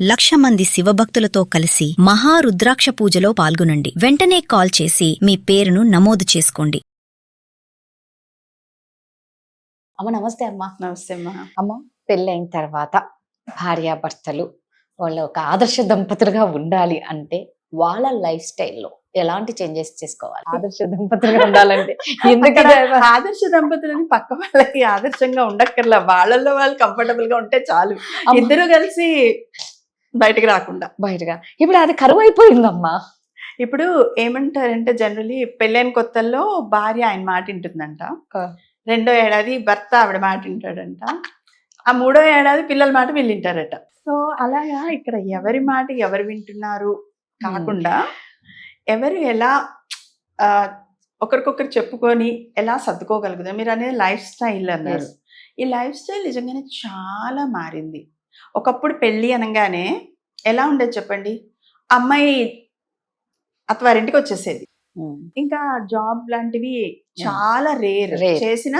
1,00,000 మంది శివభక్తులతో కలిసి మహారుద్రాక్ష పూజలో పాల్గొనండి. వెంటనే కాల్ చేసి మీ పేరును నమోదు చేసుకోండి. అమ్మ నమస్తే అమ్మ. నమస్తే అమ్మా. అమ్మ పెళ్ళైన తర్వాత భార్యాభర్తలు వాళ్ళ ఒక ఆదర్శ దంపతులుగా ఉండాలి అంటే వాళ్ళ లైఫ్ స్టైల్లో ఎలాంటి చేంజెస్ చేసుకోవాలి ఆదర్శ దంపతులుగా ఉండాలంటే? ఎందుకంటే ఆదర్శ దంపతులని పక్క వాళ్ళకి ఆదర్శంగా ఉండక్కర్లా, వాళ్ళల్లో వాళ్ళు కంఫర్టబుల్ గా ఉంటే చాలు. ఇద్దరు కలిసి బయటకు రాకుండా బయటగా ఇప్పుడు అది కరువు అయిపోయిందమ్మా. ఇప్పుడు ఏమంటారంటే జనరలీ పెళ్ళైన కొత్తల్లో భార్య ఆయన మాట వింటుందంట, రెండో ఏడాది భర్త ఆవిడ మాట వింటాడంట, ఆ మూడో ఏడాది పిల్లల మాట వీళ్ళు వింటారట. సో అలాగా ఇక్కడ ఎవరి మాట ఎవరు వింటున్నారు కాకుండా ఎవరు ఎలా ఒకరికొకరు చెప్పుకొని ఎలా సర్దుకోగలుగుతారు. మీరు అనేది లైఫ్ స్టైల్ అన్నారు. ఈ లైఫ్ స్టైల్ నిజంగానే చాలా మారింది. ఒకప్పుడు పెళ్ళి అనగానే ఎలా ఉండేది చెప్పండి, అమ్మాయి అత్తవారింటికి వచ్చేసేది, ఇంకా జాబ్ లాంటివి చాలా రేర్, చేసిన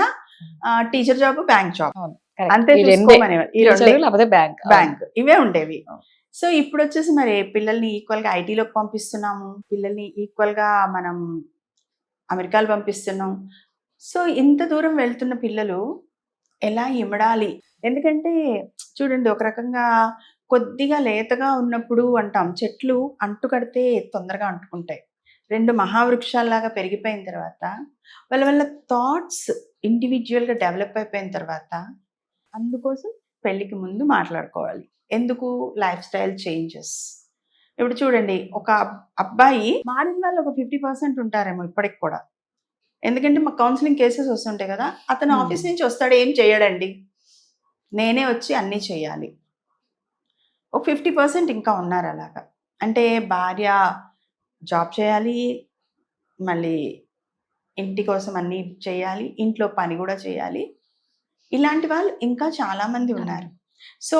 టీచర్ జాబ్ బ్యాంక్ జాబ్ అంతే, బ్యాంక్ ఇవే ఉండేవి. సో ఇప్పుడు వచ్చేసి మరి పిల్లల్ని ఈక్వల్ గా ఐటీలోకి పంపిస్తున్నాము, పిల్లల్ని ఈక్వల్ గా మనం అమెరికాలో పంపిస్తున్నాం. సో ఇంత దూరం వెళ్తున్న పిల్లలు ఎలా ఇమడాలి? ఎందుకంటే చూడండి, ఒక రకంగా కొద్దిగా లేతగా ఉన్నప్పుడు అంటాం చెట్లు అంటుకడితే తొందరగా అంటుకుంటాయి. రెండు మహావృక్షాల్లాగా పెరిగిపోయిన తర్వాత వాళ్ళ వాళ్ళ థాట్స్ ఇండివిజువల్గా డెవలప్ అయిపోయిన తర్వాత అందుకోసం పెళ్ళికి ముందు మాట్లాడుకోవాలి. ఎందుకు? Life style changes. ఇప్పుడు చూడండి, ఒక అబ్బాయి మారిన వాళ్ళు ఒక 50% ఉంటారేమో ఇప్పటికి కూడా. ఎందుకంటే మా కౌన్సిలింగ్ కేసెస్ వస్తుంటాయి కదా, అతను ఆఫీస్ నుంచి వస్తాడు, ఏం చేయడండి, నేనే వచ్చి అన్నీ చేయాలి. ఒక 50% ఇంకా ఉన్నారు అలాగా. అంటే భార్య జాబ్ చేయాలి, మళ్ళీ ఇంటి కోసం అన్నీ చేయాలి, ఇంట్లో పని కూడా చేయాలి. ఇలాంటి వాళ్ళు ఇంకా చాలామంది ఉన్నారు. సో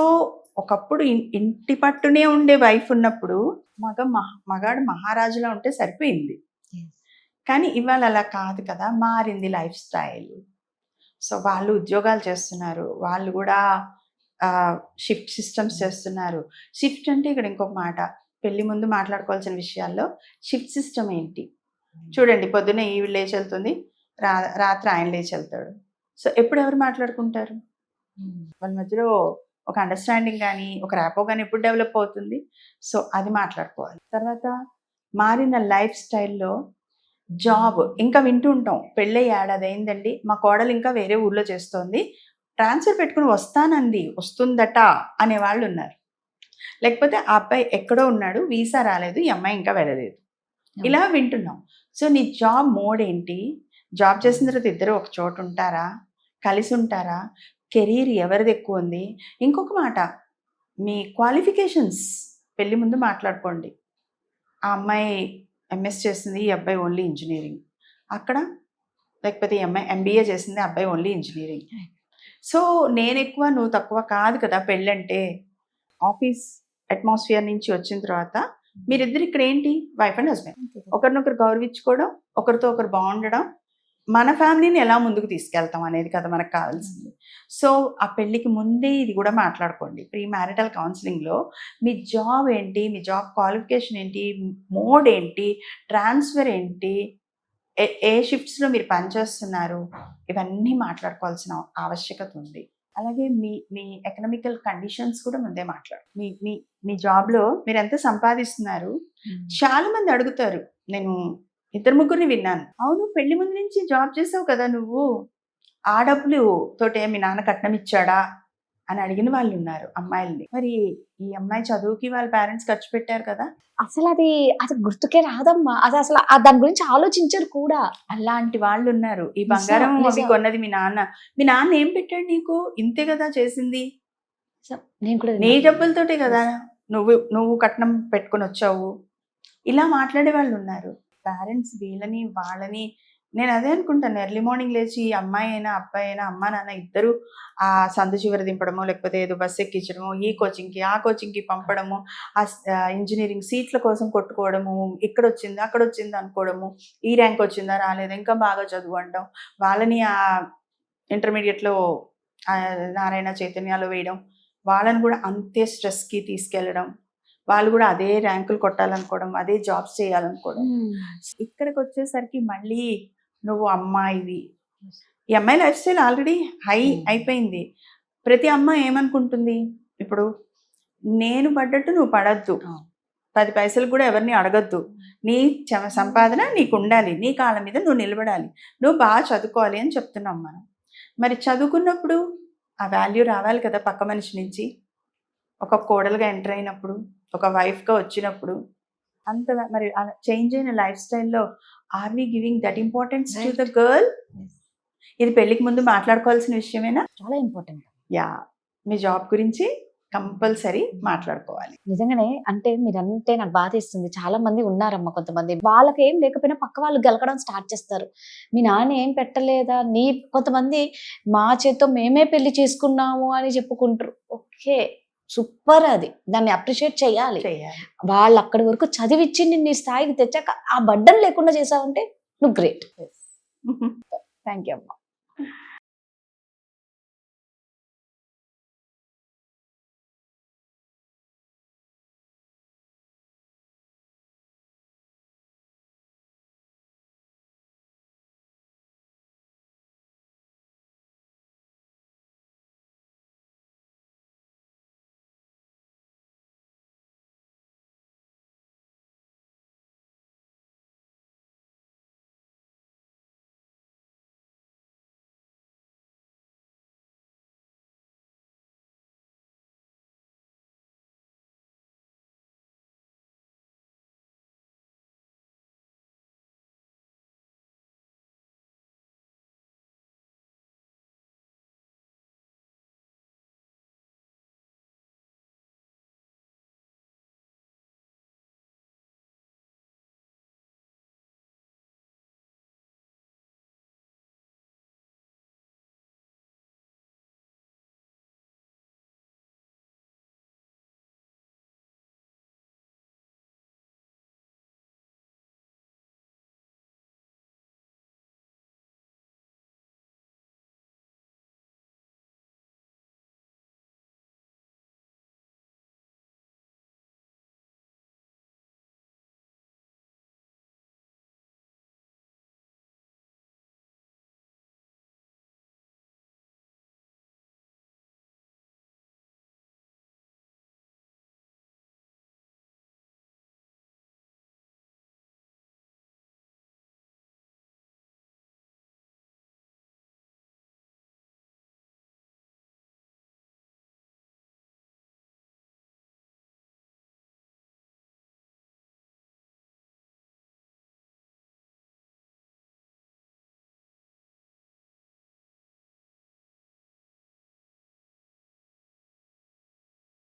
ఒకప్పుడు ఇంటి పట్టునే ఉండే వైఫ్ ఉన్నప్పుడు మగాడు మహారాజులా ఉంటే సరిపోయింది. కానీ ఇవాళ అలా కాదు కదా, మారింది లైఫ్ స్టైల్. సో వాళ్ళు ఉద్యోగాలు చేస్తున్నారు, వాళ్ళు కూడా షిఫ్ట్ సిస్టమ్స్ చేస్తున్నారు. షిఫ్ట్ అంటే ఇక్కడ ఇంకొక మాట, పెళ్లి ముందు మాట్లాడుకోవాల్సిన విషయాల్లో షిఫ్ట్ సిస్టమ్ ఏంటి చూడండి. పొద్దున్న ఈవిడ లేచి వెళ్తుంది, రాత్రి ఆయన లేచి వెళ్తాడు. సో ఎప్పుడు ఎవరు మాట్లాడుకుంటారు? వాళ్ళ మధ్యలో ఒక అండర్స్టాండింగ్ కానీ ఒక ర్యాపో కానీ ఎప్పుడు డెవలప్ అవుతుంది? సో అది మాట్లాడుకోవాలి. తర్వాత మారిన లైఫ్ స్టైల్లో జాబ్ ఇంకా వింటూ ఉంటాం, పెళ్ళి ఏడాది అయిందండి, మా కోడలు ఇంకా వేరే ఊర్లో చేస్తోంది, ట్రాన్స్ఫర్ పెట్టుకుని వస్తానంది, వస్తుందట అనేవాళ్ళు ఉన్నారు. లేకపోతే ఆ అబ్బాయి ఎక్కడో ఉన్నాడు, వీసా రాలేదు, ఈ అమ్మాయి ఇంకా వెళ్ళలేదు, ఇలా వింటున్నాం. సో నీ జాబ్ మోడ్ ఏంటి? జాబ్ చేసిన తర్వాత ఇద్దరు ఒక చోటు ఉంటారా, కలిసి ఉంటారా, కెరీర్ ఎవరిది ఎక్కువ ఉంది? ఇంకొక మాట, మీ క్వాలిఫికేషన్స్ పెళ్ళి ముందు మాట్లాడుకోండి. ఆ అమ్మాయి ఎంఎస్ చేసింది, ఈ అబ్బాయి ఓన్లీ ఇంజనీరింగ్ అక్కడ, లేకపోతే ఈ అమ్మాయి ఎంబీఏ చేసింది, అబ్బాయి ఓన్లీ ఇంజనీరింగ్. సో నేను ఎక్కువ నువ్వు తక్కువ కాదు కదా పెళ్ళంటే. ఆఫీస్ అట్మాస్ఫియర్ నుంచి వచ్చిన తర్వాత మీరిద్దరు ఇక్కడ ఏంటి, వైఫ్ అండ్ హస్బెండ్, ఒకరినొకరు గౌరవించుకోవడం, ఒకరితో ఒకరు బాగుండడం, మన ఫ్యామిలీని ఎలా ముందుకు తీసుకెళ్తాం అనేది కదా మనకు కావాల్సింది. సో ఆ పెళ్ళికి ముందే ఇది కూడా మాట్లాడుకోండి. ప్రీ మ్యారిటల్ కౌన్సిలింగ్లో మీ జాబ్ ఏంటి, మీ జాబ్ క్వాలిఫికేషన్ ఏంటి, మోడ్ ఏంటి, ట్రాన్స్ఫర్ ఏంటి, ఏ షిఫ్ట్స్లో మీరు పనిచేస్తున్నారు, ఇవన్నీ మాట్లాడుకోవాల్సిన ఆవశ్యకత ఉంది. అలాగే మీ ఎకనామికల్ కండిషన్స్ కూడా ముందే మాట్లాడు. మీ జాబ్లో మీరు ఎంత సంపాదిస్తున్నారు? చాలా మంది అడుగుతారు, నేను 2-3 విన్నాను, అవును పెళ్లి ముందు నుంచి జాబ్ చేసావు కదా నువ్వు, ఆ డబ్బులు తోటే మీ నాన్న కట్నం ఇచ్చాడా అని అడిగిన వాళ్ళు ఉన్నారు అమ్మాయిల్ని. మరి ఈ అమ్మాయి చదువుకి వాళ్ళ పేరెంట్స్ ఖర్చు పెట్టారు కదా, అసలు అది గుర్తుకే రాదమ్మా. అది అసలు దాని గురించి ఆలోచించరు కూడా. అలాంటి వాళ్ళు ఉన్నారు. ఈ బంగారం అవి కొన్నది మీ నాన్న ఏం పెట్టాడు నీకు, ఇంతే కదా చేసింది, నేను కూడా నీ డబ్బులతోటే కదా నువ్వు కట్నం పెట్టుకొని వచ్చావు, ఇలా మాట్లాడే వాళ్ళు ఉన్నారు. పేరెంట్స్ వీళ్ళని వాళ్ళని, నేను అదే అనుకుంటాను, ఎర్లీ మార్నింగ్ లేచి అమ్మాయి అయినా అబ్బాయి అయినా అమ్మా నాన్న ఇద్దరు ఆ సందు చివరి దింపడమో, లేకపోతే ఏదో బస్సు ఎక్కించడమో, ఈ కోచింగ్కి ఆ కోచింగ్కి పంపడము, ఆ ఇంజనీరింగ్ సీట్ల కోసం కొట్టుకోవడము, ఇక్కడ వచ్చింది అక్కడ వచ్చింది అనుకోవడము, ఈ ర్యాంక్ వచ్చిందా రాలేదు ఇంకా బాగా చదువు అంటాం, వాళ్ళని ఆ ఇంటర్మీడియట్లో నారాయణ చైతన్యాలో వేయడం, వాళ్ళని కూడా అంతే స్ట్రెస్కి తీసుకెళ్ళడం, వాళ్ళు కూడా అదే ర్యాంకులు కొట్టాలనుకోవడం, అదే జాబ్స్ చేయాలనుకోవడం. ఇక్కడికి వచ్చేసరికి మళ్ళీ నువ్వు అమ్మాయివి, ఈ అమ్మాయి లైఫ్ స్టైల్ ఆల్రెడీ హై అయిపోయింది. ప్రతి అమ్మాయి ఏమనుకుంటుంది, ఇప్పుడు నేను పడ్డట్టు నువ్వు పడద్దు, 10 పైసలు కూడా ఎవరిని అడగద్దు, నీ సంపాదన నీకు ఉండాలి, నీ కాళ్ళ మీద నువ్వు నిలబడాలి, నువ్వు బాగా చదువుకోవాలి అని చెప్తున్నాం మనం. మరి చదువుకున్నప్పుడు ఆ వాల్యూ రావాలి కదా పక్క మనిషి నుంచి. ఒక కోడలుగా ఎంటర్ అయినప్పుడు, ఒక వైఫ్గా వచ్చినప్పుడు, అంత మరి అలా చేంజ్ అయిన లైఫ్ స్టైల్లో are we giving that importance to the girl? ఇది పెళ్లికి ముందు మాట్లాడుకోవాల్సిన విషయమేనా? చాలా ఇంపార్టెంట్. యా, మీ జాబ్ గురించి కంపల్సరీ మాట్లాడుకోవాలి. నిజంగానే, అంటే మీరంటే నాకు బాధేస్తుంది. చాలా మంది ఉన్నారమ్మా, కొంతమంది వాళ్ళకి ఏం లేకపోయినా పక్క వాళ్ళు గెలకడం స్టార్ట్ చేస్తారు. మీ నాన్న ఏం పెట్టలేదా, కొంతమంది మా చేత్తో మేమే పెళ్లి చేసుకున్నాము అని చెప్పుకుంటారు. ఓకే, సూపర్, అది దాన్ని అప్రిషియేట్ చేయాలి. వాళ్ళు అక్కడి వరకు చదివిచ్చి నిన్ను ఈ స్థాయికి తెచ్చాక ఆ బడ్డలు లేకుండా చేసావంటే నువ్వు గ్రేట్. థ్యాంక్ యూ అమ్మా.